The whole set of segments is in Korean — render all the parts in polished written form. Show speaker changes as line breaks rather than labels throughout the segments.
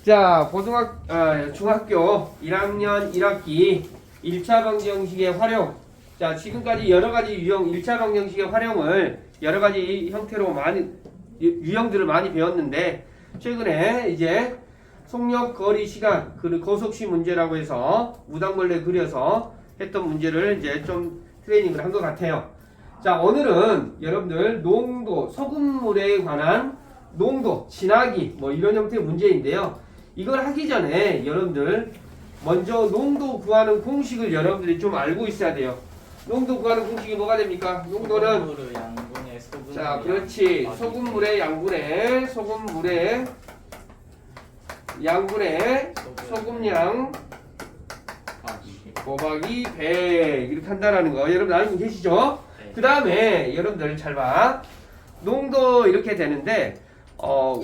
자, 중학교 1학년 1학기 1차 방정식의 활용. 자, 지금까지 여러 가지 1차 방정식의 활용을 여러 가지 형태로 유형들을 많이 배웠는데, 최근에 이제 속력, 거리, 시간, 그리고 거속시 문제라고 해서 무당벌레 그려서 했던 문제를 이제 좀 트레이닝을 한 것 같아요. 자, 오늘은 여러분들 농도, 소금물에 관한 농도, 진하기, 뭐 이런 형태의 문제인데요. 이걸 하기 전에 여러분들 먼저 농도 구하는 공식을 여러분들이 좀 알고 있어야 돼요. 농도 구하는 공식이 뭐가 됩니까? 농도는
양분의 소금.
자, 그렇지. 소금물의 양분의 소금량 곱하기 100 이렇게 한다라는 거 여러분 알고 계시죠?
네.
그 다음에 여러분들 잘 봐. 농도 이렇게 되는데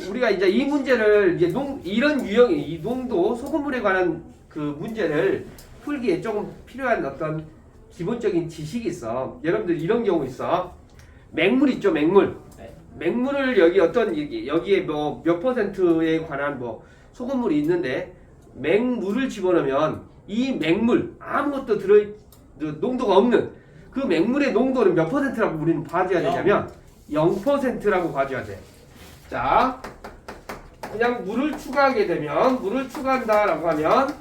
우리가 이제 이 문제를 이제 이런 유형의 이 농도 소금물에 관한 그 문제를 풀기에 조금 필요한 어떤 기본적인 지식이 있어. 여러분들 이런 경우 있어. 맹물 있죠, 맹물.
네.
맹물을 여기에 뭐 몇 퍼센트에 관한 뭐 소금물이 있는데 맹물을 집어넣으면 이 맹물 아무것도 농도가 없는 그 맹물의 농도는 몇 퍼센트라고 우리는 봐줘야 되냐면 0%라고 봐줘야 돼. 자, 그냥 물을 추가한다라고 하면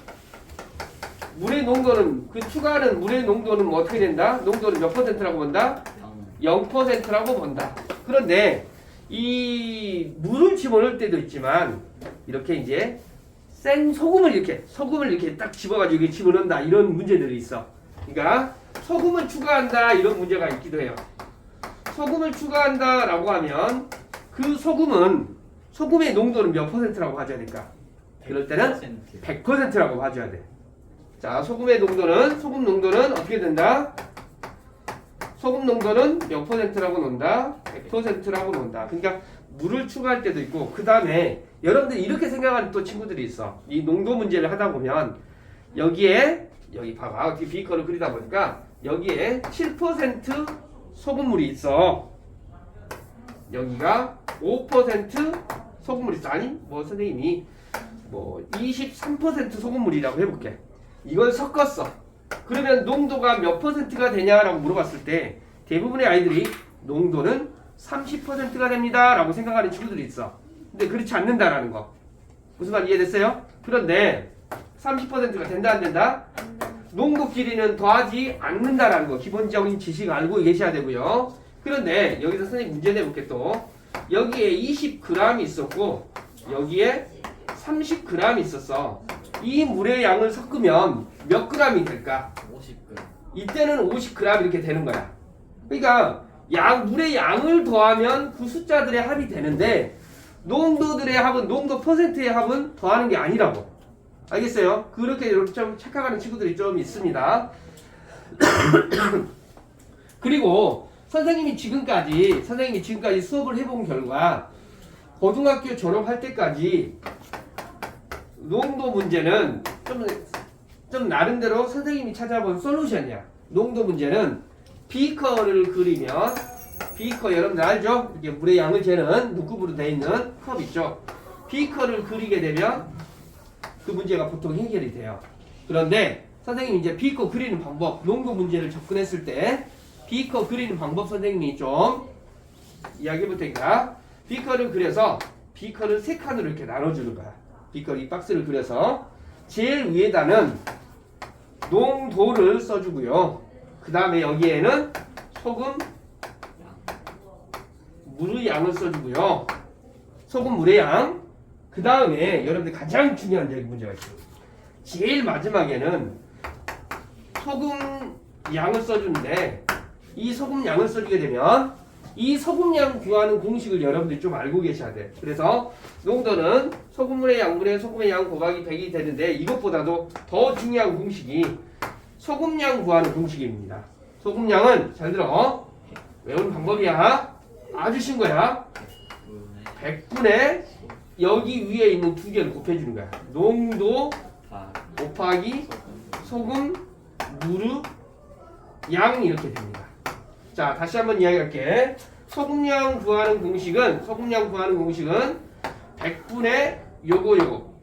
물의 농도는 추가하는 물의 농도는 뭐 어떻게 된다? 농도는 몇 퍼센트라고 본다? 0%라고 본다. 그런데 이 물을 집어넣을 때도 있지만 이렇게 이제 소금을 이렇게 딱 집어가지고 이렇게 집어넣는다 이런 문제들이 있어. 그러니까 소금을 추가한다 이런 문제가 있기도 해요. 소금을 추가한다라고 하면 그 소금의 농도는 몇 퍼센트라고 봐줘야 될까? 그럴 때는 100%라고 봐줘야 돼. 자, 소금 농도는 어떻게 된다? 소금 농도는 몇 퍼센트라고 논다? 100%라고 논다. 그러니까 물을 추가할 때도 있고, 그 다음에 여러분들이 이렇게 생각하는 또 친구들이 있어. 이 농도 문제를 하다 보면 여기 봐봐. 어떻게 비커를 그리다 보니까 여기에 7% 소금물이 있어. 여기가 5% 소금물이 있어. 아니, 뭐 선생님이 뭐 23% 소금물이라고 해볼게. 이걸 섞었어. 그러면 농도가 몇 퍼센트가 되냐라고 물어봤을 때 대부분의 아이들이 농도는 30%가 됩니다 라고 생각하는 친구들이 있어. 근데 그렇지 않는다라는 거. 무슨 말 이해됐어요? 그런데 30%가 된다 안 된다? 농도 길이는 더하지 않는다라는 거. 기본적인 지식 알고 계셔야 되고요. 그런데 여기서 선생님 문제 내볼게 또. 여기에 20g이 있었고 여기에 30g이 있었어. 이 물의 양을 섞으면 몇 g이 될까?
50g.
이때는 50g 이렇게 되는 거야. 그러니까 물의 양을 더하면 그 숫자들의 합이 되는데 농도들의 합은 농도 퍼센트의 합은 더하는 게 아니라고. 알겠어요? 그렇게 좀 착각하는 친구들이 좀 있습니다. 그리고 선생님이 지금까지 수업을 해본 결과 고등학교 졸업할 때까지 농도 문제는 좀 나름대로 선생님이 찾아본 솔루션이야. 농도 문제는 비커를 그리면 비커 여러분들 알죠? 이게 물의 양을 재는 눈곱으로 되어 있는 컵 있죠? 비커를 그리게 되면 그 문제가 보통 해결이 돼요. 그런데 선생님이 이제 비커 그리는 방법, 농도 문제를 접근했을 때 비커 그리는 방법 선생님이 좀 이야기해 볼 테니까 비커를 그려서 비커를 세 칸으로 이렇게 나눠주는 거야. 비커 이 박스를 그려서 제일 위에다는 농도를 써주고요. 그 다음에 여기에는 소금 물의 양을 써주고요. 소금 물의 양. 그 다음에 여러분들 가장 중요한 문제가 있어요. 제일 마지막에는 소금 양을 써주는데 이 소금 양을 써주게 되면 이 소금량 구하는 공식을 여러분들이 좀 알고 계셔야 돼. 그래서 농도는 소금물의 양분의 소금의 양 곱하기 100이 되는데 이것보다도 더 중요한 공식이 소금량 구하는 공식입니다. 소금량은 잘 들어. 외우는 방법이야. 아주 쉬운 거야. 100분의 여기 위에 있는 두 개를 곱해주는 거야. 농도 곱하기 소금 무르 양 이렇게 됩니다. 자, 다시 한번 이야기할게. 소금량 구하는 공식은 100분의 요거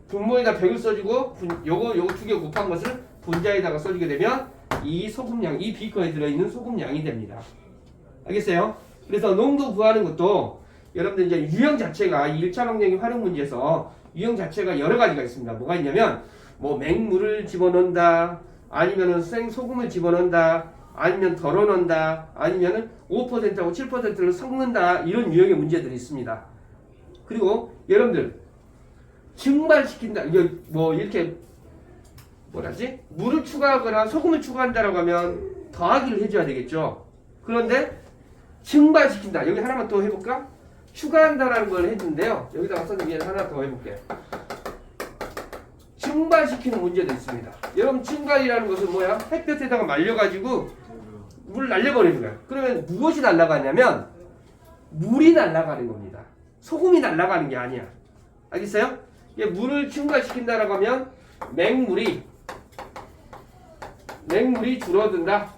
분모에다 100을 써주고 요거 두 개 곱한 것을 분자에다가 써주게 되면 이 소금량, 이 비커에 들어있는 소금량이 됩니다. 알겠어요? 그래서 농도 구하는 것도 여러분들 이제 유형 자체가 이 1차 방정식 활용 문제에서 유형 자체가 여러 가지가 있습니다. 뭐가 있냐면 뭐 맹물을 집어넣는다, 아니면은 생소금을 집어넣는다, 아니면 덜어넣는다, 아니면은 5%하고 7%를 섞는다, 이런 유형의 문제들이 있습니다. 그리고 여러분들 증발시킨다, 이거 뭐 이렇게 뭐라지? 물을 추가하거나 소금을 추가한다라고 하면 더하기를 해줘야 되겠죠. 그런데 증발시킨다, 여기 하나만 더 해볼까? 추가한다라는 걸 해주는데요. 여기다가 선생님 하나 더 해볼게요. 증발시키는 문제도 있습니다. 여러분 증발이라는 것은 뭐야? 햇볕에다가 말려가지고 물을 날려버리는 거야. 그러면 무엇이 날아가냐면 물이 날아가는 겁니다. 소금이 날아가는 게 아니야. 알겠어요? 물을 증발시킨다라고 하면 맹물이 줄어든다.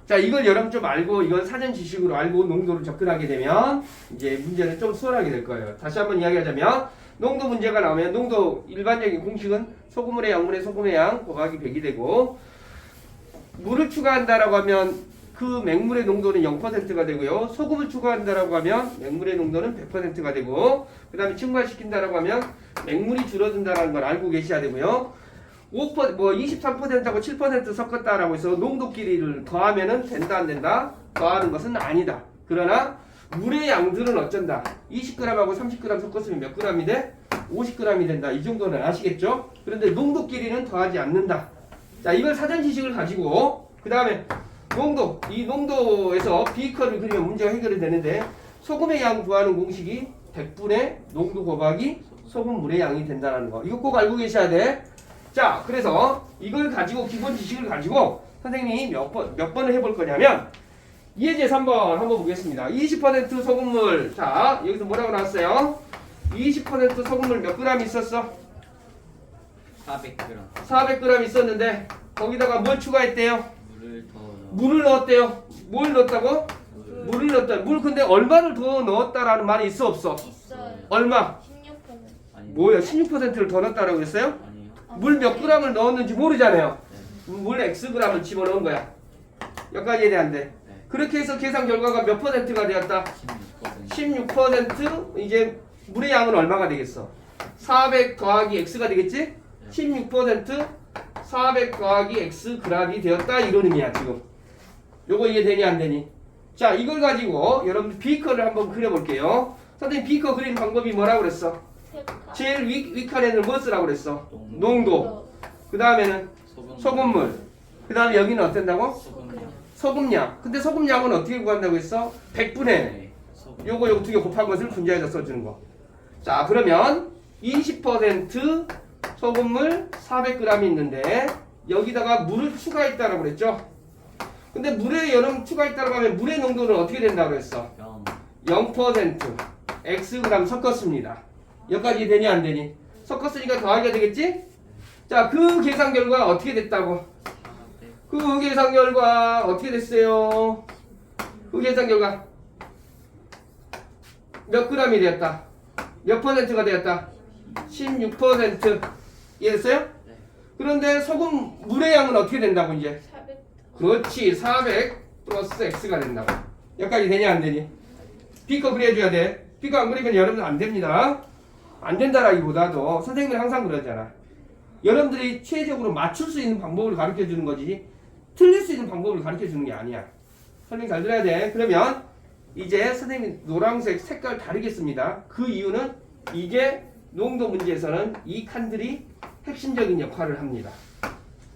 자, 이걸 여러분 좀 알고, 이건 사전 지식으로 알고 농도를 접근하게 되면 이제 문제는 좀 수월하게 될 거예요. 다시 한번 이야기하자면 농도 문제가 나오면 농도 일반적인 공식은 소금물의 양분의 소금의 양 곱하기 100이 되고, 물을 추가한다라고 하면 그 맹물의 농도는 0%가 되고요. 소금을 추가한다라고 하면 맹물의 농도는 100%가 되고, 그 다음에 증발시킨다라고 하면 맹물이 줄어든다라는 걸 알고 계셔야 되고요. 23%하고 7% 섞었다라고 해서 농도끼리를 더하면은 된다 안 된다? 더하는 것은 아니다. 그러나 물의 양들은 어쩐다? 20g하고 30g 섞었으면 몇 g이 돼? 50g이 된다. 이 정도는 아시겠죠? 그런데 농도끼리는 더하지 않는다. 자, 이걸 사전 지식을 가지고 그 다음에 이 농도에서 비커를 그리면 문제가 해결이 되는데, 소금의 양 구하는 공식이 100분의 농도 곱하기 소금물의 양이 된다는 거. 이거 꼭 알고 계셔야 돼. 자, 그래서 이걸 가지고 기본 지식을 가지고 선생님이 몇 번을 해볼 거냐면 예제 3번 한번 보겠습니다. 20% 소금물. 자, 여기서 뭐라고 나왔어요? 20% 소금물 몇 g 있었어?
400g.
400g 있었는데 거기다가 뭘 추가했대요?
물을
물을 넣었대요. 뭘 넣었다고? 물을 넣었다. 물 근데 얼마를 더 넣었다라는 말이 있어 없어?
있어요.
얼마?
16%.
아니,
뭐야? 16%를 더 넣었다라고 했어요?
아니요.
물 몇 g을 넣었는지 모르잖아요. 물 xg을 집어넣은 거야. 여기까지 이해돼?
네.
그렇게 해서 계산 결과가 몇 %가 되었다?
16%.
16%. 이제 물의 양은 얼마가 되겠어? 400 더하기 x가 되겠지? 16% 400 더하기 x g이 되었다, 이런 의미야 지금. 요거 이해되니 안 되니? 자, 이걸 가지고 여러분 비커를 한번 그려볼게요. 선생님 비커 그리는 방법이 뭐라고 그랬어? 제일 윗칸에는 뭐 쓰라고 그랬어? 농도. 그 다음에는 소금물. 그 다음에 여기는 어떤다고? 소금량. 근데 소금량은 어떻게 구한다고 했어? 100분의
네.
요거 두 개 곱한 것을 분자에다 써주는 거. 자, 그러면 20% 소금물 400g 있는데 여기다가 물을 추가했다라고 그랬죠? 근데 물에 여름 추가했다라고 하면 물의 농도는 어떻게 된다고 그랬어? 0% xg 섞었습니다. 여기까지 되니 안 되니? 섞었으니까 더하기가 되겠지? 자, 그 계산 결과 어떻게 됐다고? 그 계산 결과 어떻게 됐어요? 그 계산 결과 몇 g이 되었다? 몇 %가 되었다? 16%. 이해됐어요?
네.
그런데 소금 물의 양은 어떻게 된다고 이제?
400.
그렇지, 400 플러스 x가 된다고. 여기까지 되냐 안 되니? 비커 그려줘야 돼. 비커 안 그리면 여러분들 안 됩니다. 안 된다라기보다도 선생님이 항상 그러잖아. 여러분들이 최적으로 맞출 수 있는 방법을 가르쳐 주는 거지 틀릴 수 있는 방법을 가르쳐 주는 게 아니야. 설명 잘 들어야 돼. 그러면 이제 선생님 노란색 색깔 다르겠습니다. 그 이유는 이게 농도 문제에서는 이 칸들이 핵심적인 역할을 합니다.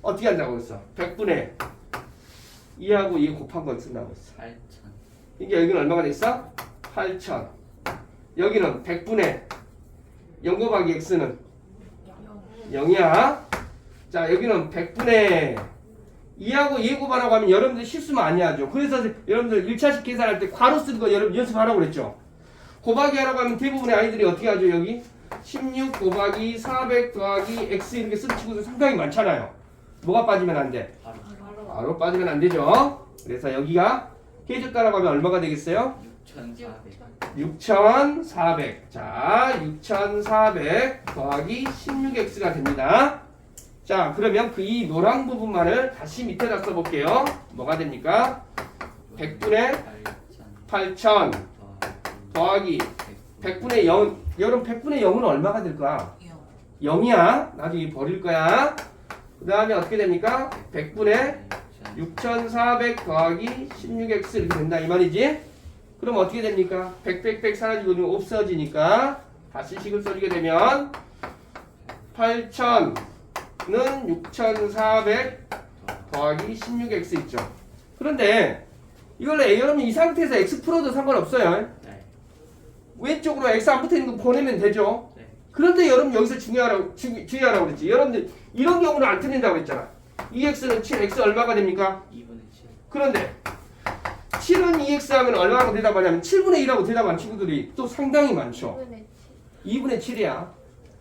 어떻게 한다고 했어? 100분의 2하고 2 곱한 걸 쓴다고 했어.
8,000.
이게 여기는 얼마가 됐어? 8,000. 여기는 100분의 0 곱하기 x는 0이야. 자, 여기는 100분의 2하고 2 곱하라고 하면 여러분들 실수 많이 하죠. 그래서 여러분들 1차식 계산할 때 괄호 쓰는 거 여러분 연습하라고 그랬죠. 곱하기 하라고 하면 대부분의 아이들이 어떻게 하죠? 여기 16 곱하기 400 더하기 x 이렇게 쓰는 친구들 상당히 많잖아요. 뭐가 빠지면 안 돼? 바로 빠지면 안 되죠. 그래서 여기가 해줬다라고 하면 얼마가 되겠어요?
6,400.
6,400. 자, 6,400 더하기 16x가 됩니다. 자, 그러면 그 이 노란 부분만을 다시 밑에다 써볼게요. 뭐가 됩니까? 100분의 8,000 더하기 100분의 0. 여러분 100분의 0은 얼마가 될까? 0이야. 나중에 버릴 거야. 그 다음에 어떻게 됩니까? 100분의 6,400 더하기 16x 이렇게 된다 이 말이지? 그럼 어떻게 됩니까? 100 사라지고 좀 없어지니까 다시 식을 써주게 되면 8,000는 6,400 더하기 16x 있죠. 그런데 이걸 여러분 이 상태에서 x 풀어도 상관없어요.
네.
왼쪽으로 x 안 붙어있는 거 보내면 되죠.
네.
그런데 여러분 여기서 주의하라고 그랬지. 여러분들 이런 경우는 안 틀린다고 했잖아. 2x는 7, x 얼마가 됩니까?
2분의 7.
그런데 7은 2x 하면 얼마라고 대답하냐면 7분의 1하고 대답한 친구들이 또 상당히 많죠. 2분의 7이야.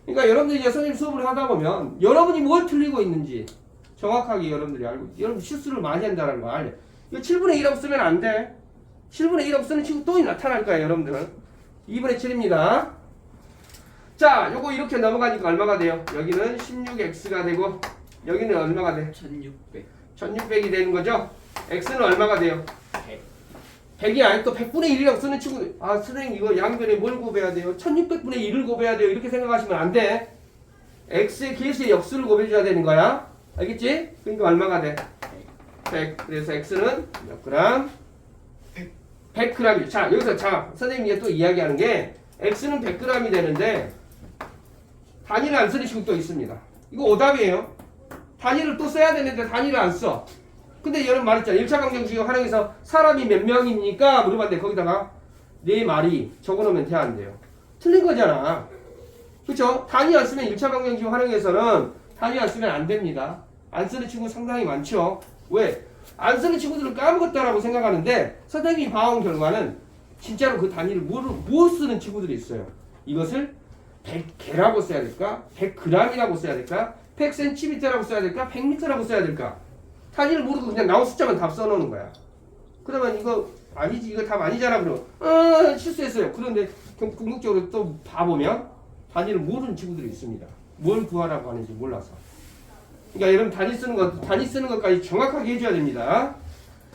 그러니까 여러분들이 이제 선생님 수업을 하다 보면 여러분이 뭘 틀리고 있는지 정확하게 여러분들이 알고, 여러분 실수를 많이 한다는 거 알려. 이거 7분의 1하고 쓰면 안 돼. 7분의 1하고 쓰는 친구 또 나타날 거야 여러분들은. 2분의 7입니다. 자, 요거 이렇게 넘어가니까 얼마가 돼요? 여기는 16x가 되고 여기는 얼마가 돼?
1,600.
1600이 되는 거죠? x는 얼마가 돼요? 100이 아니 또 100분의 1이라고 쓰는 친구들, 아 선생님 이거 양변에 뭘 곱해야 돼요? 1600분의 1을 곱해야 돼요. 이렇게 생각하시면 안 돼. x의 계수의 역수를 곱해줘야 되는 거야. 알겠지? 그러니까 얼마가 돼? 100. 그래서 x는 몇 그램? 100g이죠. 자, 여기서 자 선생님이 또 이야기하는 게 x는 100g이 되는데 단위를 안 쓰는 친구 또 있습니다. 이거 오답이에요. 단위를 또 써야 되는데 단위를 안 써. 근데 여러분 말했잖아. 1차 방정식을 활용해서 사람이 몇 명입니까? 물어봤는데 거기다가 네 말이 적어놓으면 돼, 안 돼요? 틀린 거잖아. 그쵸? 단위 안 쓰면 1차 방정식 활용해서는 단위 안 쓰면 안 됩니다. 안 쓰는 친구 상당히 많죠. 왜? 안 쓰는 친구들은 까먹었다라고 생각하는데 선생님이 봐온 결과는 진짜로 그 단위를 못 쓰는 친구들이 있어요. 이것을 100개라고 써야 될까? 100g이라고 써야 될까? 100cm라고 써야 될까? 100m라고 써야 될까? 단위를 모르고 그냥 나온 숫자만 답 써놓는 거야. 그러면 이거 아니지, 이거 답 아니잖아. 그러면 실수했어요. 그런데 궁극적으로 또 봐보면 단위를 모르는 친구들이 있습니다. 뭘 구하라고 하는지 몰라서. 그러니까 여러분 단위 쓰는 것까지 정확하게 해줘야 됩니다.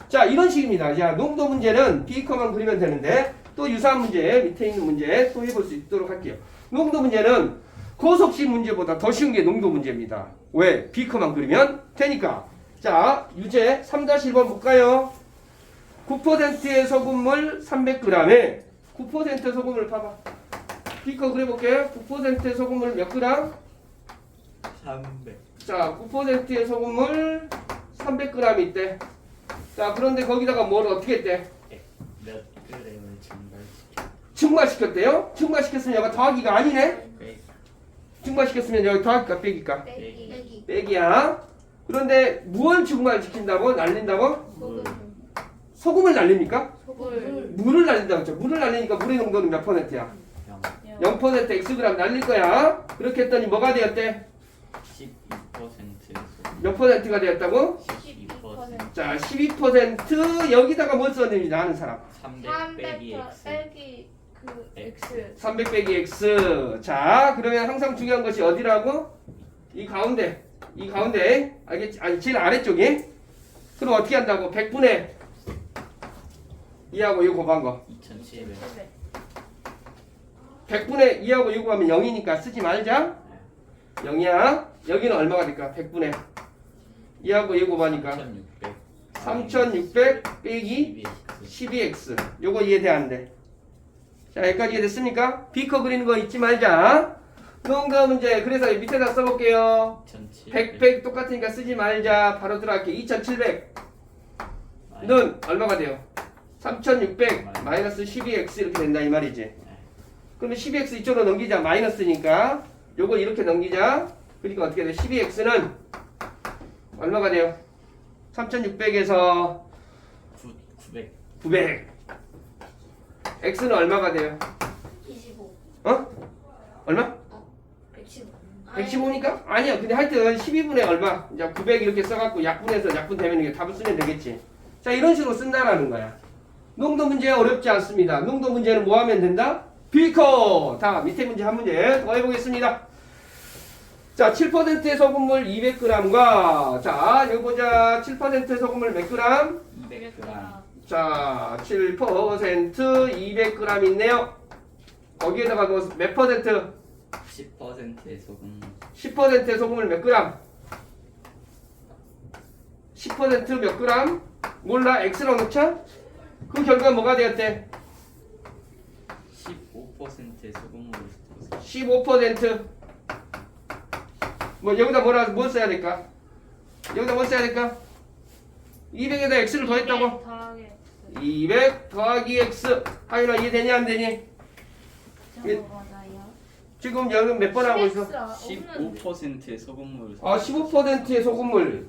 자, 이런 식입니다. 자, 농도 문제는 비커만 그리면 되는데 또 유사한 문제, 밑에 있는 문제 또 해볼 수 있도록 할게요. 농도 문제는 고속식 문제보다 더 쉬운 게 농도 문제입니다. 왜? 비커만 그리면 되니까. 자, 유제 3-1번 볼까요? 9%의 소금물 300g에 9% 소금을 봐봐. 비커 그려볼게요. 9%의 소금물 몇 그램?
300.
자, 9%의 소금물 300g 있대. 자, 그런데 거기다가 뭘 어떻게 했대?
몇 그램을 증발시켜?
증발시켰대요? 증발시켰으면 여기가 더하기가 아니네?
100.
증발시켰으면 여기 더할까 빼기까?
빼기.
빼기야. 그런데 무엇을 증발시킨다고? 날린다고? 소금을 날립니까? 물을 날린다고 했죠. 물을 날리니까 물의 농도는 몇 %야?
0.
0% xg 날릴 거야. 그렇게 했더니 뭐가 되었대?
12%.
몇 %가 되었다고?
12%.
자, 12% 여기다가 뭘 써냅니다. 아는 사람.
300 빼기 x.
빼기 그 x
300 빼기 x. 자, 그러면 항상 중요한 것이 어디라고? 이 가운데. 이 가운데. 알겠지? 아니, 제일 아래쪽에. 그럼 어떻게 한다고? 100분의 2하고 이거 곱한 거.
2700.
100분의 2하고 이거 곱하면 0이니까 쓰지 말자. 0이야. 여기는 얼마가 될까? 100분의 2하고 이거 곱하니까
3600.
3600 빼기 12x. 요거 이해돼 안 돼? 자, 여기까지 이해됐습니까? 비커 그리는 거 잊지 말자. 농도 문제. 그래서 밑에다 써볼게요. 100 똑같으니까 쓰지 말자. 바로 들어갈게. 2700는 얼마가 돼요? 3600 마이너스 12x 이렇게 된다 이 말이지. 그러면 12x 이쪽으로 넘기자. 마이너스니까 요거 이렇게 넘기자. 그러니까 어떻게 돼? 12x는 얼마가 돼요? 3600에서
900.
900. x는 얼마가 돼요?
25
어? 얼마?
115
115니까? 아니야. 근데 하여튼 12분의 얼마? 이제 900 이렇게 써갖고 약분해서 약분 되면 이게 답을 쓰면 되겠지. 자, 이런 식으로 쓴다라는 거야. 농도 문제 어렵지 않습니다. 농도 문제는 뭐 하면 된다? 비커. 다 밑에 문제 한 문제 더 해보겠습니다. 자, 7%의 소금물 200g과 자, 여기 보자. 7%의 소금물 몇 그램?
200g.
자, 7% 200g 있네요. 거기에다가 몇 퍼센트?
10%의 소금.
10%의 소금을 몇 그램? 10% 몇 그램? 몰라. X라고 넣자? 그 결과 뭐가 되었대?
15%의 소금물을
15%. 뭐 여기다 뭐 써야 될까? 여기다 뭐 써야 될까? 200에다 X를 더했다고?
더하기
200 더하기 X. 하윤아 이해되니 안 되니?
저거 맞아요.
지금 여기 몇 번 하고 있어?
15%의 소금물을.
아, 15%의 소금물.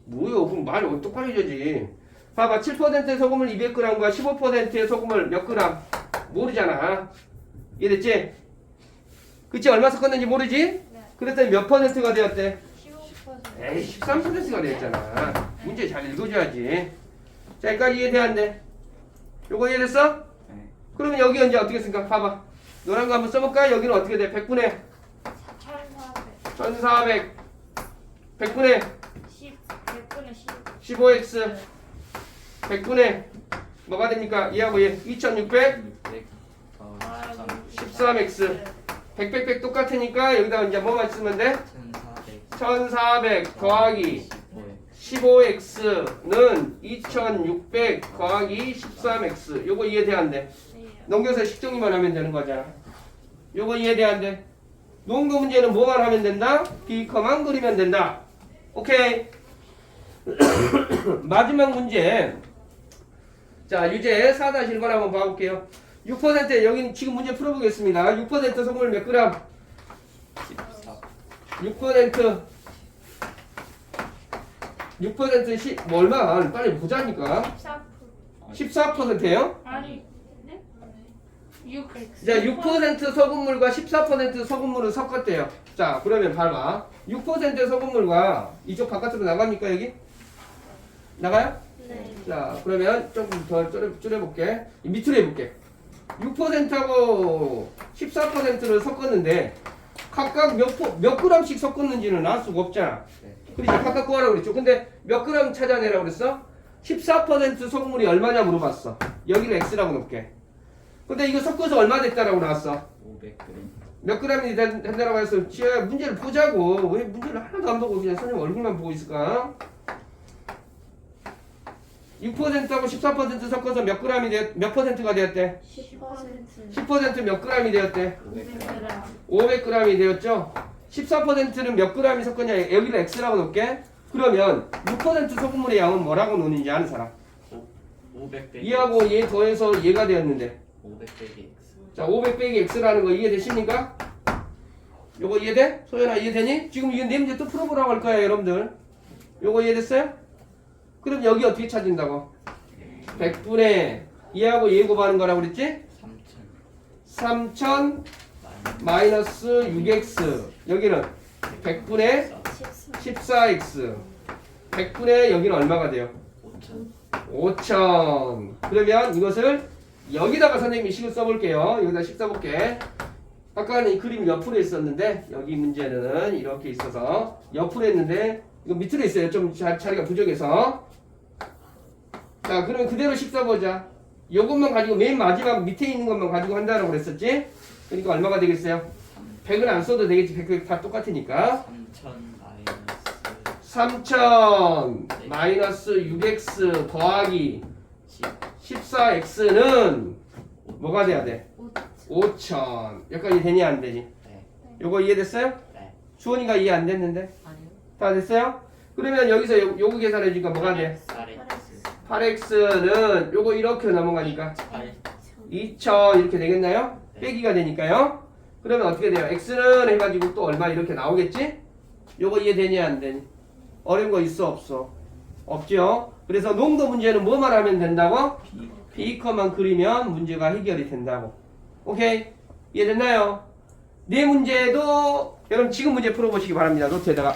뭐요? 그럼 말이 똑바로져지. 봐봐, 7%의 소금을 200g과 15%의 소금을 몇 그램? 모르잖아. 이해됐지? 그치? 얼마 섞었는지 모르지?
네.
그랬더니 몇 퍼센트가 되었대?
15%.
에이, 13%가 되었잖아. 문제 잘 읽어줘야지. 자, 여기까지 이해돼 안 돼? 요거 이해됐어?
네.
그러면 여기 이제 어떻게 생각? 봐봐. 노란 거 한번 써볼까? 여기는 어떻게 돼? 100분의
1400.
1400. 100분의
100분의 10.
15x. 100분의 뭐가 됩니까? 얘하고 얘 2600
600
13x 100 똑같으니까 여기다 이제 뭐만 쓰면 돼?
1400
1400 더하기
15에
15x는 2600 더하기 13x. 요거 이해돼 안 돼? 넘겨서 식정리만 하면 되는 거잖아. 요거 이해돼 안 돼? 농도 문제는 뭐만 하면 된다? 비커만 그리면 된다. 오케이. 마지막 문제. 자, 유제 4-1번 한번 봐볼게요. 6% 여기는 지금 문제 풀어보겠습니다. 6% 소금을 몇 그램?
14
6% 10, 뭐 얼마? 빨리 보자니까.
14%.
14%예요?
아니. 네? 6.
자, 6% 소금물과 14% 소금물을 섞었대요. 자, 그러면 봐봐. 6% 소금물과 이쪽 바깥으로 나갑니까, 여기? 나가요?
네.
자, 그러면 조금 더 줄여볼게. 밑으로 해볼게. 6%하고 14%를 섞었는데 각각 몇 그램씩 섞었는지는 알 수가 없잖아.
네.
그렇지? 각각 구하라고 그랬죠. 근데 몇 그램 찾아내라고 그랬어? 14% 소금물이 얼마냐 물어봤어. 여기를 X라고 놓을게. 근데 이거 섞어서 얼마 됐다라고 나왔어.
500g.
몇 그램이 된다라고 해서 지혜야 문제를 보자고. 왜 문제를 하나도 안 보고 그냥 선생님 얼굴만 보고 있을까? 6%하고 14% 섞어서 몇 퍼센트가 되었대?
10%.
10% 몇 그램이 되었대?
500g.
500g이 되었죠? 14%는 몇 g이 섞었냐? 여기를 X라고 놓을게. 그러면 6% 소금물의 양은 뭐라고 놓는지 아는 사람?
500 빼기
얘하고 얘 더해서 얘가 되었는데
500 빼기 x.
자 500 빼기 X라는 거 이해되십니까? 요거 이해돼? 소연아 이해되니? 지금 이거 네 문제 또 풀어보라고 할 거야 여러분들. 요거 이해됐어요? 그럼 여기 어떻게 찾는다고? 100분의 얘하고 얘 곱하는 거라고 그랬지?
3000
3000 마이너스 6x 여기는 100분의 14x 100분의 여기는 얼마가 돼요?
5000
5000 그러면 이것을 여기다가 선생님이 식을 써볼게요. 여기다 식 써볼게. 아까는 이 그림 옆으로 있었는데 여기 문제는 이렇게 있어서 옆으로 했는데 이거 밑으로 있어요. 좀 자리가 부족해서. 자 그러면 그대로 식 써보자. 요것만 가지고 맨 마지막 밑에 있는 것만 가지고 한다고 그랬었지? 그러니까 얼마가 되겠어요? 100은 안 써도 되겠지. 100 다 똑같으니까 3000 마이너스 6x 더하기 14x는 뭐가 돼야 돼? 5000 여기까지 되니 안 되니?
네.
요거 이해됐어요?
네.
주원이가 이해 안 됐는데?
아니요.
다 됐어요? 그러면 여기서 요거 계산해 주니까 뭐가 돼?
8x
8x는 요거 이렇게 넘어가니까
8
2000 이렇게 되겠나요?
네.
빼기가 되니까요. 그러면 어떻게 돼요? x는 해가지고 또 얼마 이렇게 나오겠지? 요거 이해되니 안 되니? 어려운 거 있어 없어? 없죠? 그래서 농도 문제는 뭐만 하면 된다고? 비커만 그리면 문제가 해결이 된다고. 오케이? 이해됐나요? 네 문제도 여러분 지금 문제 풀어보시기 바랍니다. 노트에다가.